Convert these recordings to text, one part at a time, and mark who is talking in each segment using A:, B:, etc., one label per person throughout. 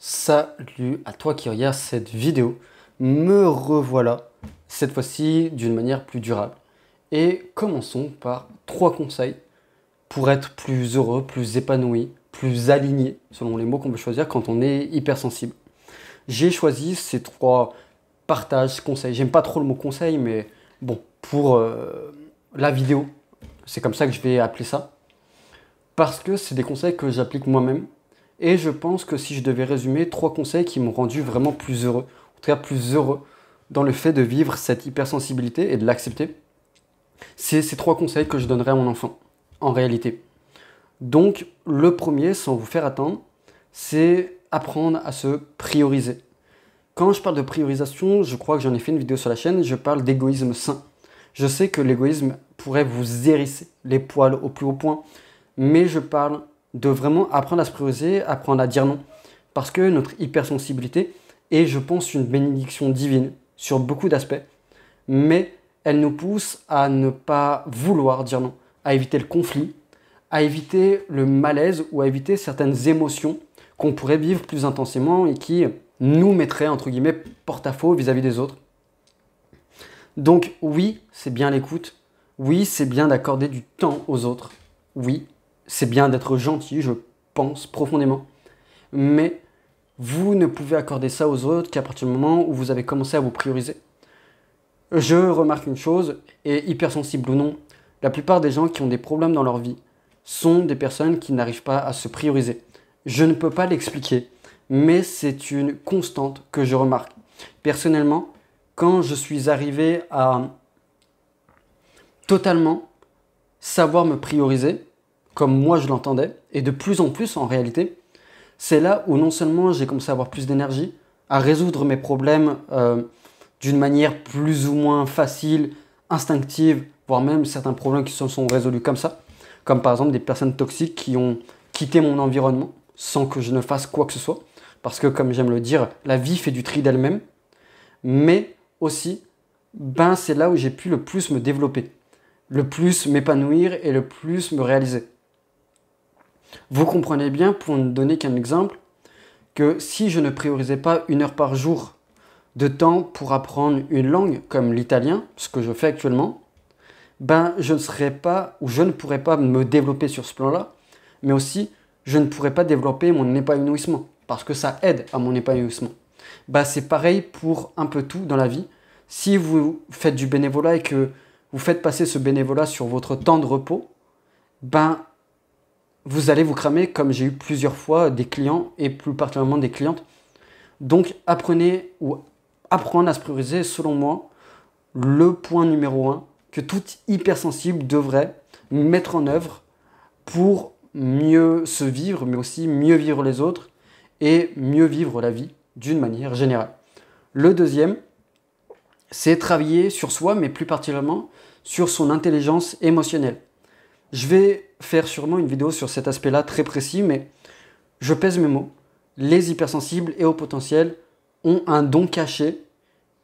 A: Salut à toi qui regarde cette vidéo, me revoilà, cette fois-ci d'une manière plus durable. Et commençons par 3 conseils pour être plus heureux, plus épanoui, plus aligné, selon les mots qu'on peut choisir quand on est hypersensible. J'ai choisi ces 3 partages, conseils. J'aime pas trop le mot conseil, mais bon, pour la vidéo, c'est comme ça que je vais appeler ça. Parce que c'est des conseils que j'applique moi-même. Et je pense que si je devais résumer 3 conseils qui m'ont rendu vraiment plus heureux, en tout cas plus heureux dans le fait de vivre cette hypersensibilité et de l'accepter, c'est ces 3 conseils que je donnerais à mon enfant, en réalité. Donc, le premier, sans vous faire attendre, c'est apprendre à se prioriser. Quand je parle de priorisation, je crois que j'en ai fait une vidéo sur la chaîne, je parle d'égoïsme sain. Je sais que l'égoïsme pourrait vous hérisser les poils au plus haut point, mais je parle de vraiment apprendre à se prioriser, apprendre à dire non. Parce que notre hypersensibilité est, je pense, une bénédiction divine sur beaucoup d'aspects, mais elle nous pousse à ne pas vouloir dire non, à éviter le conflit, à éviter le malaise ou à éviter certaines émotions qu'on pourrait vivre plus intensément et qui nous mettraient, entre guillemets, porte-à-faux vis-à-vis des autres. Donc oui, c'est bien l'écoute, oui, c'est bien d'accorder du temps aux autres, oui, c'est bien d'être gentil, je pense profondément. Mais vous ne pouvez accorder ça aux autres qu'à partir du moment où vous avez commencé à vous prioriser. Je remarque une chose, et hypersensible ou non, la plupart des gens qui ont des problèmes dans leur vie sont des personnes qui n'arrivent pas à se prioriser. Je ne peux pas l'expliquer, mais c'est une constante que je remarque. Personnellement, quand je suis arrivé à totalement savoir me prioriser, comme moi je l'entendais, et de plus en plus en réalité, c'est là où non seulement j'ai commencé à avoir plus d'énergie, à résoudre mes problèmes d'une manière plus ou moins facile, instinctive, voire même certains problèmes qui se sont résolus comme ça, comme par exemple des personnes toxiques qui ont quitté mon environnement sans que je ne fasse quoi que ce soit, parce que comme j'aime le dire, la vie fait du tri d'elle-même, mais aussi, c'est là où j'ai pu le plus me développer, le plus m'épanouir et le plus me réaliser. Vous comprenez bien, pour ne donner qu'un exemple, que si je ne priorisais pas 1 heure par jour de temps pour apprendre une langue comme l'italien, ce que je fais actuellement, je ne serais pas ou je ne pourrais pas me développer sur ce plan-là, mais aussi je ne pourrais pas développer mon épanouissement parce que ça aide à mon épanouissement. C'est pareil pour un peu tout dans la vie. Si vous faites du bénévolat et que vous faites passer ce bénévolat sur votre temps de repos, vous allez vous cramer comme j'ai eu plusieurs fois des clients et plus particulièrement des clientes. Donc apprenez ou apprendre à se prioriser, selon moi, le point numéro 1 que tout hypersensible devrait mettre en œuvre pour mieux se vivre, mais aussi mieux vivre les autres et mieux vivre la vie d'une manière générale. Le deuxième, c'est travailler sur soi, mais plus particulièrement sur son intelligence émotionnelle. Je vais faire sûrement une vidéo sur cet aspect-là très précis, mais je pèse mes mots. Les hypersensibles et hauts potentiels ont un don caché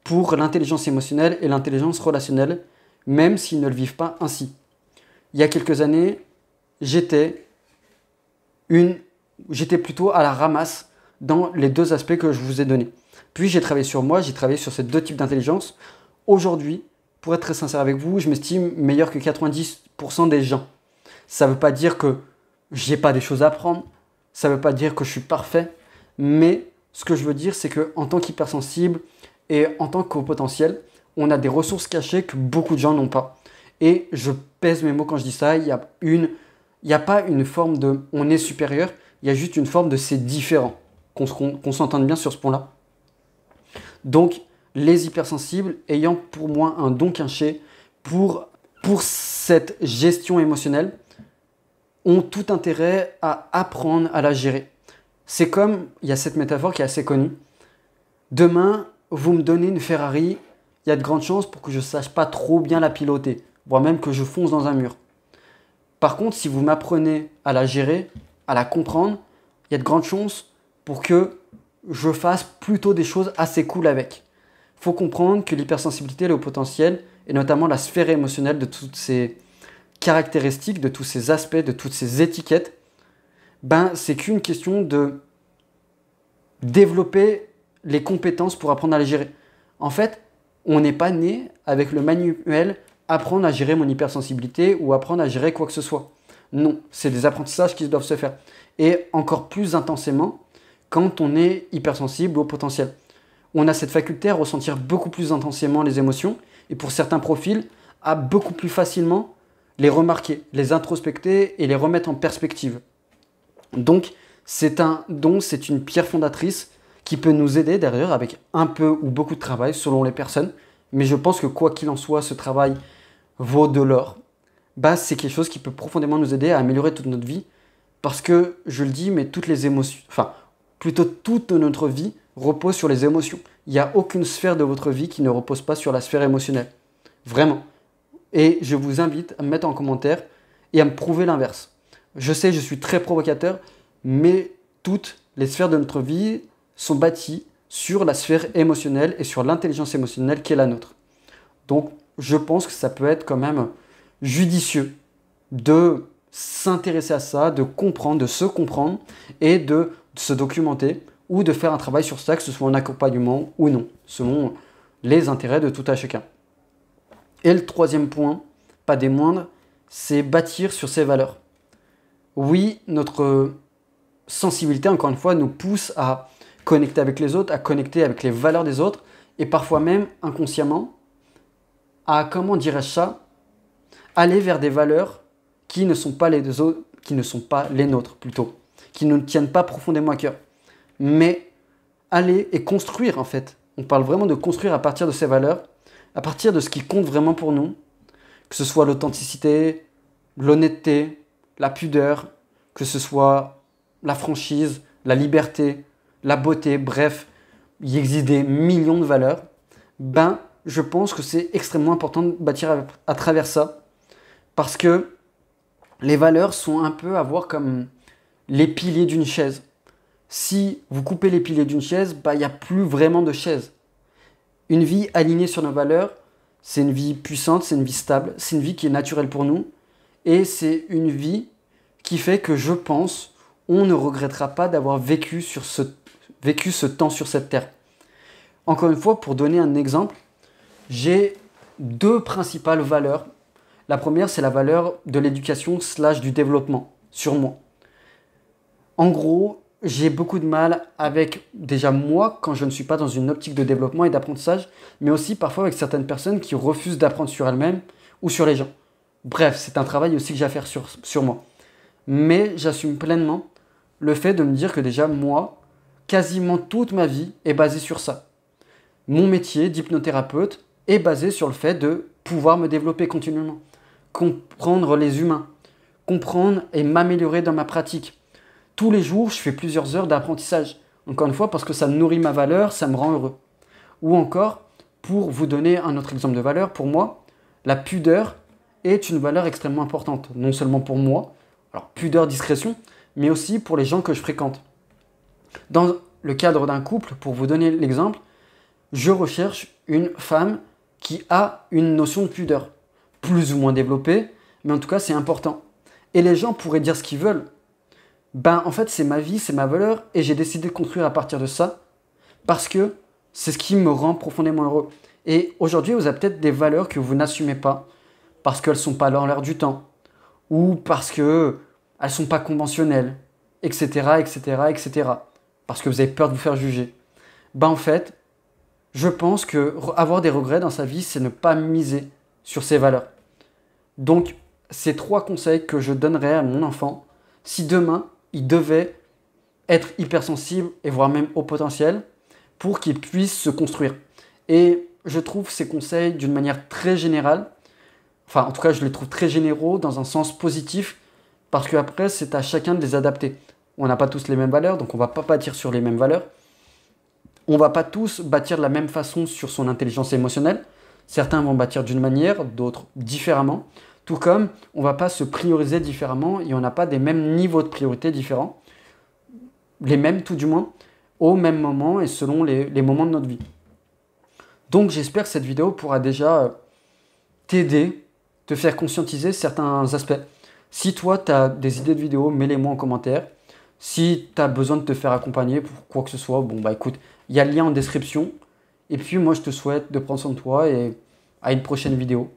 A: pour l'intelligence émotionnelle et l'intelligence relationnelle, même s'ils ne le vivent pas ainsi. Il y a quelques années, j'étais plutôt à la ramasse dans les 2 aspects que je vous ai donnés. Puis j'ai travaillé sur moi, j'ai travaillé sur ces 2 types d'intelligence. Aujourd'hui, pour être très sincère avec vous, je m'estime meilleur que 90% des gens. Ça ne veut pas dire que j'ai pas des choses à apprendre, ça ne veut pas dire que je suis parfait, mais ce que je veux dire, c'est qu'en tant qu'hypersensible et en tant qu'au potentiel, on a des ressources cachées que beaucoup de gens n'ont pas. Et je pèse mes mots quand je dis ça, il n'y a pas une forme de on est supérieur, il y a juste une forme de c'est différent, qu'on s'entende bien sur ce point-là. Donc, les hypersensibles ayant pour moi un don caché pour cette gestion émotionnelle, ont tout intérêt à apprendre à la gérer. C'est comme, il y a cette métaphore qui est assez connue. Demain, vous me donnez une Ferrari, il y a de grandes chances pour que je ne sache pas trop bien la piloter, voire même que je fonce dans un mur. Par contre, si vous m'apprenez à la gérer, à la comprendre, il y a de grandes chances pour que je fasse plutôt des choses assez cool avec. Il faut comprendre que l'hypersensibilité, le haut potentiel, et notamment la sphère émotionnelle de toutes ces caractéristiques, de tous ces aspects, de toutes ces étiquettes, c'est qu'une question développer les compétences pour apprendre à les gérer. En fait, on n'est pas né avec le manuel apprendre à gérer mon hypersensibilité ou apprendre à gérer quoi que ce soit. Non, c'est des apprentissages qui doivent se faire. Et encore plus intensément quand on est hypersensible au potentiel. On a cette faculté à ressentir beaucoup plus intensément les émotions et pour certains profils, à beaucoup plus facilement les remarquer, les introspecter et les remettre en perspective. Donc, c'est un don, c'est une pierre fondatrice qui peut nous aider derrière avec un peu ou beaucoup de travail selon les personnes. Mais je pense que quoi qu'il en soit, ce travail vaut de l'or. C'est quelque chose qui peut profondément nous aider à améliorer toute notre vie. Parce que, je le dis, mais toutes les émotions, enfin, plutôt toute notre vie repose sur les émotions. Il n'y a aucune sphère de votre vie qui ne repose pas sur la sphère émotionnelle. Vraiment. Et je vous invite à me mettre en commentaire et à me prouver l'inverse. Je sais, je suis très provocateur, mais toutes les sphères de notre vie sont bâties sur la sphère émotionnelle et sur l'intelligence émotionnelle qui est la nôtre. Donc, je pense que ça peut être quand même judicieux de s'intéresser à ça, de comprendre, de se comprendre et de se documenter ou de faire un travail sur ça, que ce soit en accompagnement ou non, selon les intérêts de tout à chacun. Et le troisième point, pas des moindres, c'est bâtir sur ses valeurs. Oui, notre sensibilité, encore une fois, nous pousse à connecter avec les autres, à connecter avec les valeurs des autres, et parfois même inconsciemment, à, comment dirais-je ça, aller vers des valeurs qui ne sont pas les autres, qui ne sont pas les nôtres plutôt, qui ne nous tiennent pas profondément à cœur. Mais aller et construire en fait. On parle vraiment de construire à partir de ces valeurs, à partir de ce qui compte vraiment pour nous, que ce soit l'authenticité, l'honnêteté, la pudeur, que ce soit la franchise, la liberté, la beauté, bref, il existe des millions de valeurs. Je pense que c'est extrêmement important de bâtir à travers ça, parce que les valeurs sont un peu à voir comme les piliers d'une chaise. Si vous coupez les piliers d'une chaise, il n'y a plus vraiment de chaise. Une vie alignée sur nos valeurs, c'est une vie puissante, c'est une vie stable, c'est une vie qui est naturelle pour nous. Et c'est une vie qui fait que je pense, on ne regrettera pas d'avoir vécu ce temps sur cette terre. Encore une fois, pour donner un exemple, j'ai deux principales valeurs. La première, c'est la valeur de l'éducation / du développement sur moi. En gros, j'ai beaucoup de mal avec, déjà moi, quand je ne suis pas dans une optique de développement et d'apprentissage, mais aussi parfois avec certaines personnes qui refusent d'apprendre sur elles-mêmes ou sur les gens. Bref, c'est un travail aussi que j'ai à faire sur moi. Mais j'assume pleinement le fait de me dire que déjà moi, quasiment toute ma vie est basée sur ça. Mon métier d'hypnothérapeute est basé sur le fait de pouvoir me développer continuellement, comprendre les humains, comprendre et m'améliorer dans ma pratique. Tous les jours, je fais plusieurs heures d'apprentissage. Encore une fois, parce que ça nourrit ma valeur, ça me rend heureux. Ou encore, pour vous donner un autre exemple de valeur, pour moi, la pudeur est une valeur extrêmement importante. Non seulement pour moi, alors pudeur, discrétion, mais aussi pour les gens que je fréquente. Dans le cadre d'un couple, pour vous donner l'exemple, je recherche une femme qui a une notion de pudeur, plus ou moins développée, mais en tout cas c'est important. Et les gens pourraient dire ce qu'ils veulent. En fait c'est ma vie, c'est ma valeur, et j'ai décidé de construire à partir de ça, parce que c'est ce qui me rend profondément heureux. Et aujourd'hui vous avez peut-être des valeurs que vous n'assumez pas, parce qu'elles ne sont pas dans l'air du temps, ou parce qu'elles ne sont pas conventionnelles, etc., etc., etc., parce que vous avez peur de vous faire juger. En fait, je pense que avoir des regrets dans sa vie, c'est ne pas miser sur ses valeurs. Donc, c'est 3 conseils que je donnerais à mon enfant si demain, il devait être hypersensible et voire même au potentiel pour qu'il puisse se construire. Et je trouve ces conseils d'une manière très générale, enfin en tout cas je les trouve très généraux dans un sens positif, parce qu'après c'est à chacun de les adapter. On n'a pas tous les mêmes valeurs, donc on ne va pas bâtir sur les mêmes valeurs. On ne va pas tous bâtir de la même façon sur son intelligence émotionnelle. Certains vont bâtir d'une manière, d'autres différemment. Tout comme on ne va pas se prioriser différemment et on n'a pas des mêmes niveaux de priorité différents. Les mêmes tout du moins, au même moment et selon les moments de notre vie. Donc j'espère que cette vidéo pourra déjà t'aider, te faire conscientiser certains aspects. Si toi tu as des idées de vidéos, mets-les moi en commentaire. Si tu as besoin de te faire accompagner pour quoi que ce soit, bon bah écoute, il y a le lien en description. Et puis moi je te souhaite de prendre soin de toi et à une prochaine vidéo.